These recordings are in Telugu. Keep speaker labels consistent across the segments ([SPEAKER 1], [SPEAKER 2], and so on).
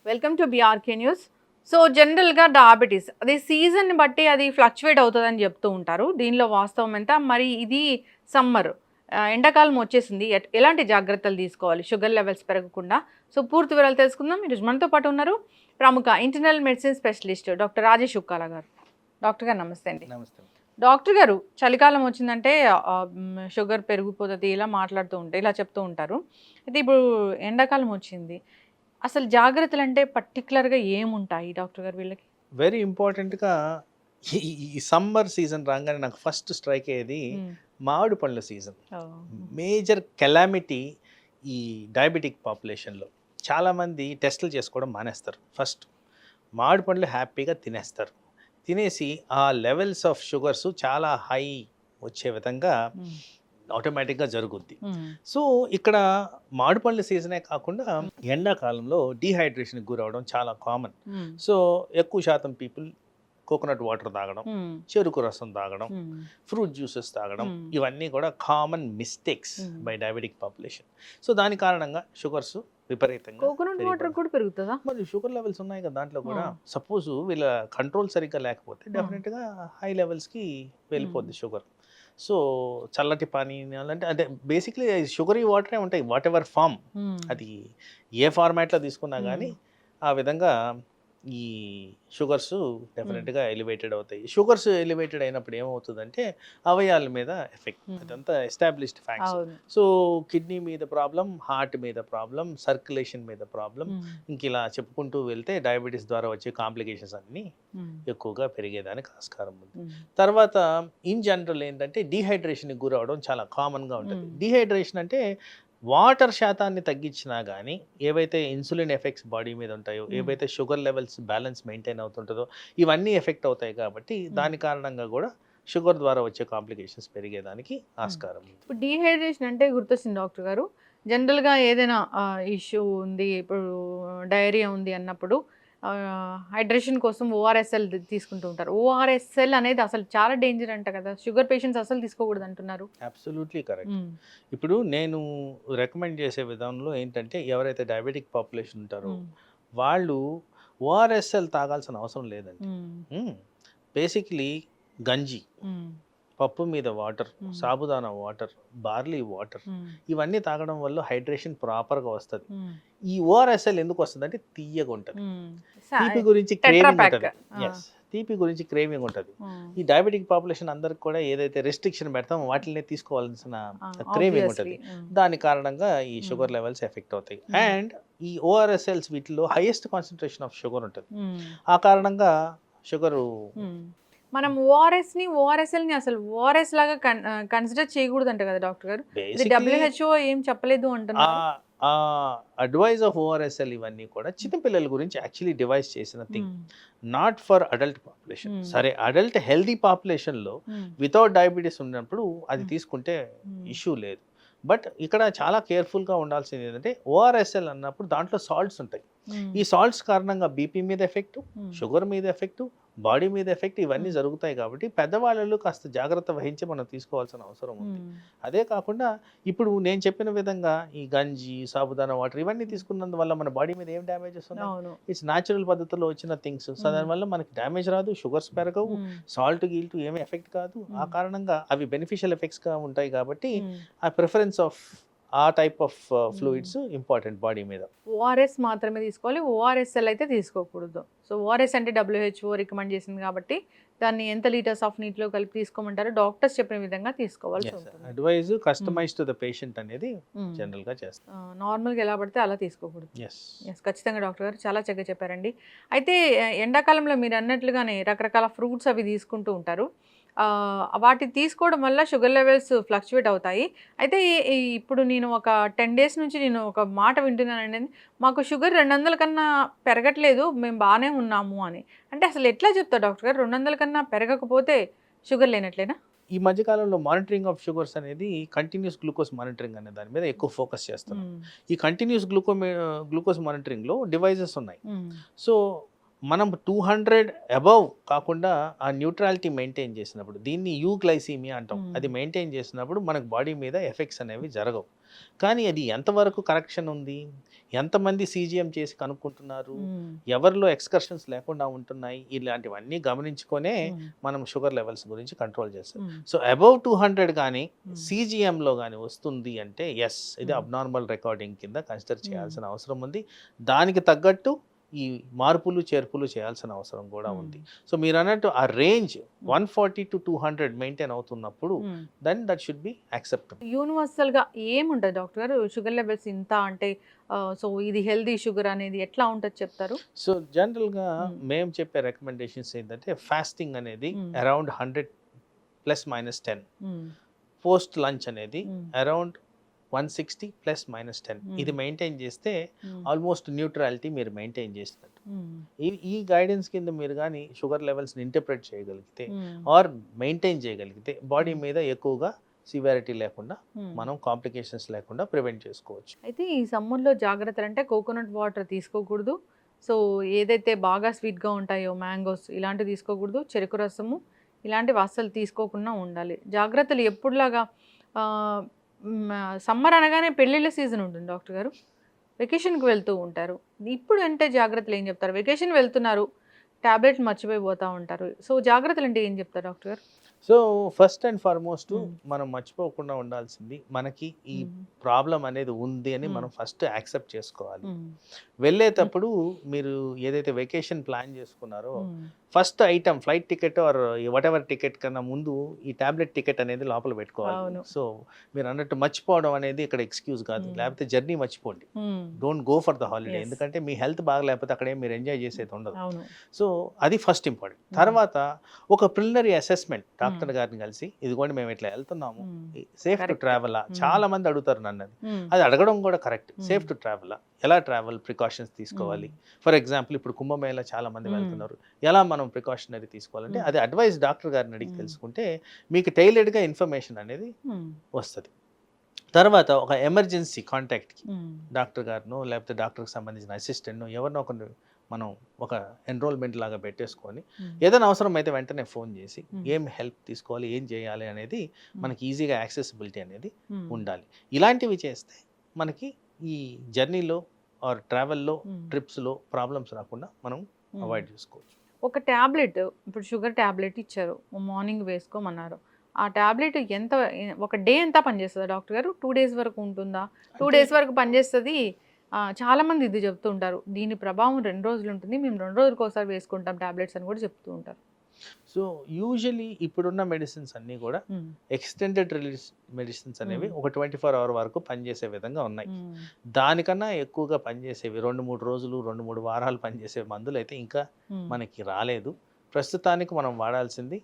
[SPEAKER 1] Welcome to BRK news. So జనరల్గా డయాబెటీస్ అది సీజన్ని బట్టి అది ఫ్లక్చువేట్ అవుతుందని చెప్తూ ఉంటారు. దీనిలో వాస్తవం ఎంత? మరి ఇది సమ్మర్ ఎండాకాలం వచ్చేసింది, ఎలాంటి జాగ్రత్తలు తీసుకోవాలి షుగర్ లెవెల్స్ పెరగకుండా? సో పూర్తి వివరాలు తెలుసుకుందాం. ఈరోజు మనతో పాటు ఉన్నారు ప్రముఖ internal medicine specialist doctor Rajesh Ukkala గారు. డాక్టర్ గారు నమస్తే అండి.
[SPEAKER 2] నమస్తే.
[SPEAKER 1] డాక్టర్ గారు, చలికాలం వచ్చిందంటే షుగర్ పెరిగిపోతుంది ఇలా మాట్లాడుతూ ఉంటాయి, ఇలా చెప్తూ ఉంటారు. అయితే ఇప్పుడు ఎండాకాలం వచ్చింది, అసలు జాగ్రత్తలు అంటే పర్టికులర్గా ఏముంటాయి డాక్టర్ గారు వీళ్ళకి?
[SPEAKER 2] వెరీ ఇంపార్టెంట్గా ఈ సమ్మర్ సీజన్ రాగానే నాకు ఫస్ట్ స్ట్రైక్ అయ్యేది మామిడి పండ్ల సీజన్. మేజర్ కెలామిటీ ఈ డయాబెటిక్ పాపులేషన్లో. చాలామంది టెస్టులు చేసుకోవడం మానేస్తారు. ఫస్ట్ మామిడి పండ్లు హ్యాపీగా తినేస్తారు. తినేసి ఆ లెవెల్స్ ఆఫ్ షుగర్స్ చాలా హై వచ్చే విధంగా ఆటోమేటిక్గా జరుగుద్ది. సో ఇక్కడ మామిడి పండ్ల సీజనే కాకుండా ఎండాకాలంలో డీహైడ్రేషన్కి గురవడం చాలా కామన్. సో ఎక్కువ శాతం పీపుల్ కోకోనట్ వాటర్ తాగడం, చెరుకు రసం తాగడం, ఫ్రూట్ జ్యూసెస్ తాగడం, ఇవన్నీ కూడా common mistakes by diabetic population. So దాని కారణంగా షుగర్స్ విపరీతంగా.
[SPEAKER 1] కోకోనట్ వాటర్ కూడా పెరుగుతుందా?
[SPEAKER 2] మరి షుగర్ లెవెల్స్ ఉన్నాయి కదా దాంట్లో కూడా. సపోజ్ వీళ్ళ కంట్రోల్ సరిగ్గా లేకపోతే డెఫినెట్గా హై లెవెల్స్కి వెళ్ళిపోద్ది షుగర్. సో చల్లటి పానీయాలు అంటే బేసిక్లీ షుగరీ వాటరే ఉంటాయి, వాట్ ఎవర్ ఫామ్, అది ఏ ఫార్మాట్లో తీసుకున్నా కానీ ఆ విధంగా ఈ షుగర్స్ డెఫినెట్గా ఎలివేటెడ్ అవుతాయి. షుగర్స్ ఎలివేటెడ్ అయినప్పుడు ఏమవుతుందంటే అవయవాల మీద ఎఫెక్ట్, అదంతా ఎస్టాబ్లిష్డ్ ఫ్యాక్ట్స్. సో కిడ్నీ మీద ప్రాబ్లం, హార్ట్ మీద ప్రాబ్లం, సర్క్యులేషన్ మీద ప్రాబ్లం, ఇంక ఇలా చెప్పుకుంటూ వెళ్తే డయాబెటీస్ ద్వారా వచ్చే కాంప్లికేషన్స్ అన్నీ ఎక్కువగా పెరిగేదానికి ఆస్కారం ఉంది. తర్వాత ఇన్ జనరల్ ఏంటంటే డీహైడ్రేషన్కి గురవడం చాలా కామన్గా ఉంటుంది. డీహైడ్రేషన్ అంటే వాటర్ శాతాన్ని తగ్గించినా కానీ ఏవైతే ఇన్సులిన్ ఎఫెక్ట్స్ బాడీ మీద ఉంటాయో, ఏవైతే షుగర్ లెవెల్స్ బ్యాలెన్స్ మెయింటైన్ అవుతుంటుందో ఇవన్నీ ఎఫెక్ట్ అవుతాయి. కాబట్టి దాని కారణంగా కూడా షుగర్ ద్వారా వచ్చే కాంప్లికేషన్స్ పెరిగేదానికి ఆస్కారం ఉంది.
[SPEAKER 1] ఇప్పుడు డీహైడ్రేషన్ అంటే గుర్తొచ్చింది డాక్టర్ గారు, జనరల్గా ఏదైనా ఇష్యూ ఉంది, ఇప్పుడు డయేరియా ఉంది అన్నప్పుడు హైడ్రేషన్ కోసం ఓఆర్ఎస్ఎల్ తీసుకుంటూ ఉంటారు. ఓఆర్ఎస్ఎల్ అనేది అసలు చాలా డేంజర్ అంట కదా, షుగర్ పేషెంట్స్ అసలు తీసుకోకూడదు అంటున్నారు.
[SPEAKER 2] Absolutely correct. ఇప్పుడు నేను రికమెండ్ చేసే విధానంలో ఏంటంటే ఎవరైతే డయాబెటిక్ పాపులేషన్ ఉంటారో వాళ్ళు ఓఆర్ఎస్ఎల్ తాగాల్సిన అవసరం లేదండి. బేసిక్లీ గంజి, పప్పు మీద water, sabudana water, barley water, ఇవన్నీ తాగడం వల్ల హైడ్రేషన్ ప్రాపర్గా వస్తుంది. ఈ ఓఆర్ఎస్ఎల్ ఎందుకు వస్తుంది అంటే తీయగా ఉంటుంది, తీపి గురించి క్రేవింగ్ ఉంటుంది. తీపి గురించి క్రేవింగ్ ఉంటుంది. ఈ డయాబెటిక్ పాపులేషన్ అందరికి కూడా ఏదైతే రెస్ట్రిక్షన్ పెడతామో వాటిని తీసుకోవాల్సిన క్రేవింగ్ ఉంటుంది. దాని కారణంగా ఈ షుగర్ లెవెల్స్ ఎఫెక్ట్ అవుతాయి. అండ్ ఈ ఓఆర్ఎస్ఎల్స్ వీటిలో హైయెస్ట్ కాన్సన్ట్రేషన్ ఆఫ్ షుగర్ ఉంటుంది. ఆ కారణంగా షుగరు
[SPEAKER 1] మనం ఓఆర్ఎస్ఎల్ని అసలు ఓఆర్ఎస్ లాగా కన్సిడర్ చేయకూడదు అంట కదా డాక్టర్ గారు. WHO ఏం చెప్పలేదు అంటున్నారు.
[SPEAKER 2] అడ్వైజ్ ఆఫ్ ఓఆర్ఎస్ఎల్ ఇవన్నీ కూడా చిన్నపిల్లల గురించి యాక్చువల్లీ డివైస్ చేసిన thing, not for adult population. సరే అడల్ట్ హెల్దీ పాపులేషన్లో వితౌట్ డయాబెటీస్ ఉన్నప్పుడు అది తీసుకుంటే ఇష్యూ లేదు. బట్ ఇక్కడ చాలా కేర్ఫుల్గా ఉండాల్సింది ఏంటంటే ఓఆర్ఎస్ఎల్ అన్నప్పుడు దాంట్లో సాల్ట్స్ ఉంటాయి. ఈ సాల్ట్స్ కారణంగా బీపీ మీద ఎఫెక్ట్, షుగర్ మీద ఎఫెక్ట్, బాడీ మీద ఎఫెక్ట్ ఇవన్నీ జరుగుతాయి. కాబట్టి పెద్దవాళ్ళు కాస్త జాగ్రత్త వహించి మనం తీసుకోవాల్సిన అవసరం ఉంది. అదే కాకుండా ఇప్పుడు నేను చెప్పిన విధంగా ఈ గంజి, సాబుదానా వాటర్ ఇవన్నీ తీసుకున్నందువల్ల మన బాడీ మీద ఏం డ్యామేజ్ వస్తుంది? ఇట్స్ న్యాచురల్ పద్ధతిలో వచ్చిన థింగ్స్. సో దానివల్ల మనకి డ్యామేజ్ రాదు, షుగర్స్ పెరగవు, సాల్ట్ గీల్ట్ ఏమీ ఎఫెక్ట్ కాదు. ఆ కారణంగా అవి బెనిఫిషియల్ ఎఫెక్ట్స్గా ఉంటాయి. కాబట్టి ఆ ప్రిఫరెన్స్ ఆఫ్ ఆ type of fluids important body మీద.
[SPEAKER 1] ఓఆర్ఎస్ మాత్రమే తీసుకోవాలి, ఓఆర్ఎస్ఎల్ అయితే తీసుకోకూడదు. సో ఓఆర్ఎస్ అంటే WHO రికమెండ్ చేసింది కాబట్టి దాన్ని ఎంత లీటర్స్ ఆఫ్ నీటిలో కలిపి తీసుకోమంటారో డాక్టర్స్ చెప్పిన విధంగా తీసుకోవాల్సి ఉంటుంది.
[SPEAKER 2] Advise customize to the patient అనేది జనరల్ గా చేస్తారు.
[SPEAKER 1] నార్మల్గా ఎలా పడితే అలా తీసుకోకూడదు. ఎస్ ఖచ్చితంగా డాక్టర్ గారు చాలా చక్కగా చెప్పారండి. అయితే ఎండాకాలంలో మీరు అన్నట్లుగానే రకరకాల ఫ్రూట్స్ అవి తీసుకుంటూ ఉంటారు. వాటి తీసుకోవడం వల్ల షుగర్ లెవెల్స్ ఫ్లక్చువేట్ అవుతాయి. అయితే ఇప్పుడు నేను ఒక 10 days నుంచి నేను ఒక మాట వింటున్నానండి, మాకు షుగర్ 200 కన్నా పెరగట్లేదు, మేము బాగానే ఉన్నాము అని. అంటే అసలు ఎట్లా చెప్తారు డాక్టర్ గారు, 200 కన్నా పెరగకపోతే షుగర్ లేనట్లేనా?
[SPEAKER 2] ఈ మధ్యకాలంలో మానిటరింగ్ ఆఫ్ షుగర్స్ అనేది కంటిన్యూస్ గ్లూకోజ్ మానిటరింగ్ అనే దాని మీద ఎక్కువ ఫోకస్ చేస్తున్నాం. ఈ కంటిన్యూస్ గ్లూకోజ్ మానిటరింగ్లో డివైజెస్ ఉన్నాయి. సో మనం 200 అబవ్ కాకుండా ఆ న్యూట్రాలిటీ మెయింటైన్ చేసినప్పుడు, దీన్ని యూగ్లైసీమియా అంటాం, అది మెయింటైన్ చేసినప్పుడు మనకు బాడీ మీద ఎఫెక్ట్స్ అనేవి జరగవు. కానీ అది ఎంతవరకు కరెక్షన్ ఉంది, ఎంతమంది సీజీఎం చేసి కనుక్కుంటున్నారు, ఎవరిలో ఎక్స్కర్షన్స్ లేకుండా ఉంటున్నాయి, ఇలాంటివన్నీ గమనించుకొనే మనం షుగర్ లెవెల్స్ గురించి కంట్రోల్ చేస్తాం. సో అబవ్ 200 కానీ సీజీఎంలో కానీ వస్తుంది అంటే ఎస్, ఇది అబ్నార్మల్ రికార్డింగ్ కింద కన్సిడర్ చేయాల్సిన అవసరం ఉంది. దానికి తగ్గట్టు ఈ మార్పులు చేర్పులు చేయాల్సిన అవసరం కూడా ఉంది. సో మీరు అన్నట్టు ఆ రేంజ్ 140 to 200 మెయింటైన్ అవుతున్నప్పుడు then that should be acceptable.
[SPEAKER 1] యూనివర్సల్గా ఏముంటుంది డాక్టర్ గారు షుగర్ లెవెల్స్ ఇంత అంటే, సో ఇది హెల్దీ షుగర్ అనేది ఎట్లా ఉంటుంది చెప్తారు?
[SPEAKER 2] సో జనరల్గా మేము చెప్పే రికమెండేషన్స్ ఏంటంటే ఫాస్టింగ్ అనేది అరౌండ్ 100 ±10, పోస్ట్ లంచ్ అనేది అరౌండ్ 160 ±10, ఇది మెయింటైన్ చేస్తే ఆల్మోస్ట్ న్యూట్రాలిటీ మీరు మెయింటైన్ చేసినట్టు. ఈ గైడెన్స్ కింద మీరు కానీ షుగర్ లెవెల్స్ని ఇంటర్ప్రెట్ చేయగలిగితే ఆర్ మెయింటైన్ చేయగలిగితే బాడీ మీద ఎక్కువగా సివియారిటీ లేకుండా మనం కాంప్లికేషన్స్ లేకుండా ప్రివెంట్ చేసుకోవచ్చు.
[SPEAKER 1] అయితే ఈ సమ్మర్లో జాగ్రత్తలు అంటే కోకోనట్ వాటర్ తీసుకోకూడదు, సో ఏదైతే బాగా స్వీట్గా ఉంటాయో మ్యాంగోస్ ఇలాంటివి తీసుకోకూడదు, చెరుకు రసము ఇలాంటివి అస్సలు తీసుకోకుండా ఉండాలి. జాగ్రత్తలు ఎప్పుడులాగా సమ్మర్ అనగానే పెళ్ళిళ్ళ సీజన్ ఉంటుంది డాక్టర్ గారు, వెకేషన్కి వెళ్తూ ఉంటారు, ఇప్పుడు అంటే జాగ్రత్తలు ఏం చెప్తారు? వెకేషన్ వెళ్తున్నారు, ట్యాబ్లెట్ మర్చిపోయిపోతూ ఉంటారు, సో జాగ్రత్తలు అంటే ఏం చెప్తారు డాక్టర్ గారు?
[SPEAKER 2] సో ఫస్ట్ అండ్ ఫార్మోస్ట్ మనం మర్చిపోకుండా ఉండాల్సింది, మనకి ఈ ప్రాబ్లం అనేది ఉంది అని మనం ఫస్ట్ యాక్సెప్ట్ చేసుకోవాలి. వెళ్ళేటప్పుడు మీరు ఏదైతే వెకేషన్ ప్లాన్ చేసుకున్నారో first item flight ticket or whatever ticket కన్నా ముందు ఈ టాబ్లెట్ టికెట్ అనేది లోపల పెట్టుకోవాలి. సో మీరు అన్నట్టు మర్చిపోవడం అనేది ఇక్కడ ఎక్స్క్యూజ్ కాదు, లేకపోతే జర్నీ మర్చిపోండి, don't go for the holiday, ఎందుకంటే మీ హెల్త్ బాగలేకపోతే అక్కడే మీరు ఎంజాయ్ చేసేది ఉండదు. సో అది ఫస్ట్ ఇంపార్టెంట్. తర్వాత ఒక ప్రిలిమినరీ అసెస్మెంట్, డాక్టర్ గారిని కలిసి ఇదిగోండి మేము ఇట్లా వెళ్తున్నాము, సేఫ్ టు ట్రావెలా, చాలా మంది అడుగుతారు నన్ను, అది అడగడం కూడా కరెక్ట్. సేఫ్ టు ట్రావెలా, ఎలా ట్రావెల్ ప్రికాషన్స్ తీసుకోవాలి, ఫర్ ఎగ్జాంపుల్ ఇప్పుడు కుంభమేళ చాలా మంది వెళ్తున్నారు, ఎలా మనం ప్రికాషనరీ తీసుకోవాలంటే అది అడ్వైస్ డాక్టర్ గారిని అడిగి తెలుసుకుంటే మీకు టైలర్డ్గా ఇన్ఫర్మేషన్ అనేది వస్తుంది. తర్వాత ఒక ఎమర్జెన్సీ కాంటాక్ట్కి డాక్టర్ గారినో లేకపోతే డాక్టర్కి సంబంధించిన అసిస్టెంట్నో ఎవరినో ఒకరిని మనం ఒక ఎన్రోల్మెంట్ లాగా పెట్టేసుకొని ఏదైనా అవసరం అయితే వెంటనే ఫోన్ చేసి ఏం హెల్ప్ తీసుకోవాలి, ఏం చేయాలి అనేది మనకి ఈజీగా యాక్సెసిబిలిటీ అనేది ఉండాలి. ఇలాంటివి చేస్తే మనకి ఈ జర్నీలో ఆర్ ట్రావెల్లో ట్రిప్స్లో ప్రాబ్లమ్స్ రాకుండా మనం అవాయిడ్ చేసుకోవచ్చు.
[SPEAKER 1] ఒక ట్యాబ్లెట్, ఇప్పుడు షుగర్ ట్యాబ్లెట్ ఇచ్చారు, మార్నింగ్ వేసుకోమన్నారు, ఆ ట్యాబ్లెట్ ఎంత, ఒక డే ఎంత పనిచేస్తుంది డాక్టర్ గారు? 2 days వరకు ఉంటుందా? 2 days వరకు పనిచేస్తుంది. చాలామంది ఇది చెప్తూ ఉంటారు, దీని ప్రభావం 2 రోజులు ఉంటుంది, మేము 2 రోజులకు ఒకసారి వేసుకుంటాం ట్యాబ్లెట్స్ అని కూడా చెప్తూ ఉంటారు.
[SPEAKER 2] సో యూజువలీ ఇప్పుడున్న మెడిసిన్స్ అన్నీ కూడా ఎక్స్టెండెడ్ రిలీజ్ మెడిసిన్స్ అనేవి ఒక 24 hour వరకు పనిచేసే విధంగా ఉన్నాయి. దానికన్నా ఎక్కువగా పనిచేసేవి 2-3 రోజులు 2-3 వారాలు పనిచేసే మందులు అయితే ఇంకా మనకి రాలేదు. ప్రస్తుతానికి మనం వాడాల్సింది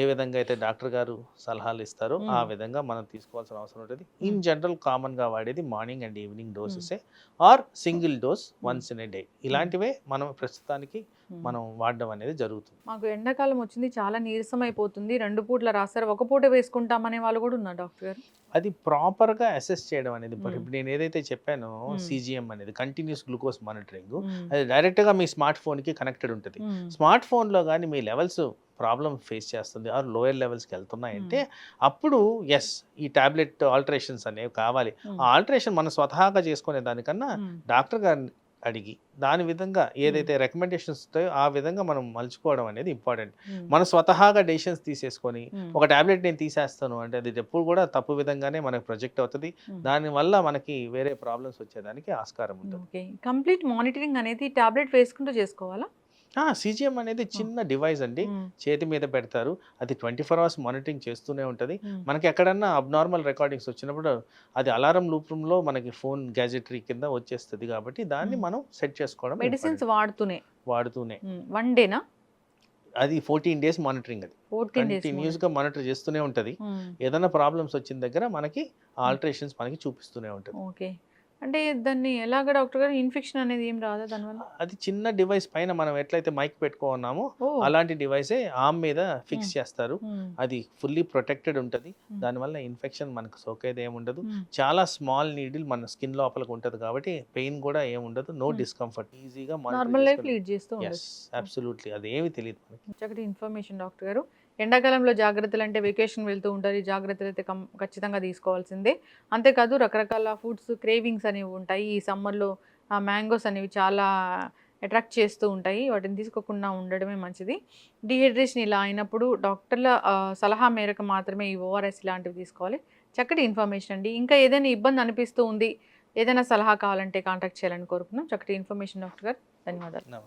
[SPEAKER 2] ఏ విధంగా అయితే డాక్టర్ గారు సలహాలు ఇస్తారో ఆ విధంగా మనం తీసుకోవాల్సిన అవసరం ఉంటుంది. ఇన్ జనరల్ కామన్గా వాడేది మార్నింగ్ అండ్ ఈవినింగ్ డోసెసే or single dose once in a day, ఇలాంటివే మనం ప్రస్తుతానికి మనం వాడడం అనేది జరుగుతుంది.
[SPEAKER 1] మాకు ఎండాకాలం వచ్చింది, చాలా నీరసం అయిపోతుంది, 2 పూట్ల రాస్తారు, 1 పూట వేసుకుంటామనే వాళ్ళు కూడా ఉన్నారు డాక్టర్ గారు.
[SPEAKER 2] అది ప్రాపర్గా అసెస్ చేయడం అనేది, ఇప్పుడు నేను ఏదైతే చెప్పానో సిజిఎం అనేది కంటిన్యూస్ గ్లూకోజ్ మానిటరింగ్, అది డైరెక్ట్గా మీ స్మార్ట్ ఫోన్కి కనెక్టెడ్ ఉంటుంది. స్మార్ట్ ఫోన్లో కానీ మీ లెవెల్స్ ప్రాబ్లమ్ ఫేస్ చేస్తుంది ఆర్ లోయర్ లెవెల్స్కి వెళ్తున్నాయంటే అప్పుడు ఎస్ ఈ టాబ్లెట్ ఆల్టరేషన్స్ అనేవి కావాలి. ఆ ఆల్టరేషన్ మనం స్వతహాగా చేసుకునే దానికన్నా డాక్టర్ గారిని అడిగి దాని విధంగా ఏదైతే రికమెండేషన్స్ ఉంటాయో ఆ విధంగా మనం మలుచుకోవడం అనేది ఇంపార్టెంట్. మనం స్వతహాగా డెసిషన్స్ తీసేసుకొని ఒక టాబ్లెట్ నేను తీసేస్తాను అంటే అది ఎప్పుడు కూడా తప్పు విధంగానే మనకు ప్రొజెక్ట్ అవుతుంది, దానివల్ల మనకి వేరే ప్రాబ్లమ్స్ వచ్చేదానికి ఆస్కారం ఉంటుంది.
[SPEAKER 1] కంప్లీట్ మానిటరింగ్ అనేది టాబ్లెట్ వేసుకుంటూ చేసుకోవాలా?
[SPEAKER 2] సిజిఎం అనేది చిన్న డివైస్ అండి, చేతి మీద పెడతారు, అది 24 hours మానిటరింగ్ చేస్తూనే ఉంటుంది. మనకి ఎక్కడన్నా అబ్నార్మల్ రికార్డింగ్స్ వచ్చినప్పుడు అది అలారం లూప్లో మనకి ఫోన్ గ్యాజెటరీ కింద వచ్చేస్తుంది, కాబట్టి దాన్ని మనం సెట్ చేసుకోవడం.
[SPEAKER 1] మెడిసిన్స్ వాడుతూనే 1 డేనా?
[SPEAKER 2] అది 14 days మానిటరింగ్, అది కంటిన్యూస్గా మానిటర్ చేస్తూనే ఉంటుంది. ఏదైనా ప్రాబ్లమ్స్ వచ్చిన దగ్గర మనకి ఆల్టరేషన్స్ మనకి చూపిస్తూనే ఉంటుంది.
[SPEAKER 1] ఓకే, అంటే దాన్ని ఎలాగ డాక్టర్ గారు ఇన్ఫెక్షన్ అనేది ఏం రాదా దానివల్ల?
[SPEAKER 2] అది చిన్న డివైస్ పైన మనం ఎట్లయితే మైక్ పెట్టుకున్నామో
[SPEAKER 1] ఓహ్!
[SPEAKER 2] అలాంటి డివైసే ఆర్మ్ మీద ఫిక్స్ చేస్తారు.
[SPEAKER 1] హ్మ్.
[SPEAKER 2] అది ఫుల్లీ ప్రొటెక్టెడ్ ఉంటుంది.
[SPEAKER 1] Hmm.
[SPEAKER 2] దానివల్ల ఇన్ఫెక్షన్ మనకు సోకేది ఏముండదు.
[SPEAKER 1] హ్మ్.
[SPEAKER 2] చాలా స్మాల్ నీడిల్ మన స్కిన్ లోపలికి ఉంటుంది కాబట్టి పెయిన్ కూడా ఏముండదు. No discomfort. ఈజీగా
[SPEAKER 1] నార్మల్ లైఫ్ లీడ్ చేస్తూ
[SPEAKER 2] ఎస్
[SPEAKER 1] ఉండొచ్చు.
[SPEAKER 2] అబ్సల్యూట్లీ అది ఏమి తెలియదు మనకి.
[SPEAKER 1] చక్కటి ఇన్ఫర్మేషన్ డాక్టర్ గారు. ఎండాకాలంలో జాగ్రత్తలు అంటే వెకేషన్ వెళ్తూ ఉంటారు. ఈ జాగ్రత్తలు అయితే ఖచ్చితంగా తీసుకోవాల్సిందే. అంతేకాదు రకరకాల ఫుడ్స్ క్రేవింగ్స్ అనేవి ఉంటాయి. ఈ సమ్మర్‌లో మ్యాంగోస్ అనేవి చాలా అట్రాక్ట్ చేస్తూ ఉంటాయి. వాటిని తీసుకోకుండా ఉండడమే మంచిది. డీహైడ్రేషన్ ఇలా అయినప్పుడు డాక్టర్ల సలహా మేరకు మాత్రమే ఈ ఓఆర్ఎస్ ఇలాంటివి తీసుకోవాలి. చక్కటి ఇన్ఫర్మేషన్ అండి. ఇంకా ఏదైనా ఇబ్బంది అనిపిస్తూ ఉంది, ఏదైనా సలహా కావాలంటే కాంటాక్ట్ చేయాలని కోరుకున్నాం. చక్కటి ఇన్ఫర్మేషన్ డాక్టర్ గారు. ధన్యవాదాలు.
[SPEAKER 2] నమస్తే.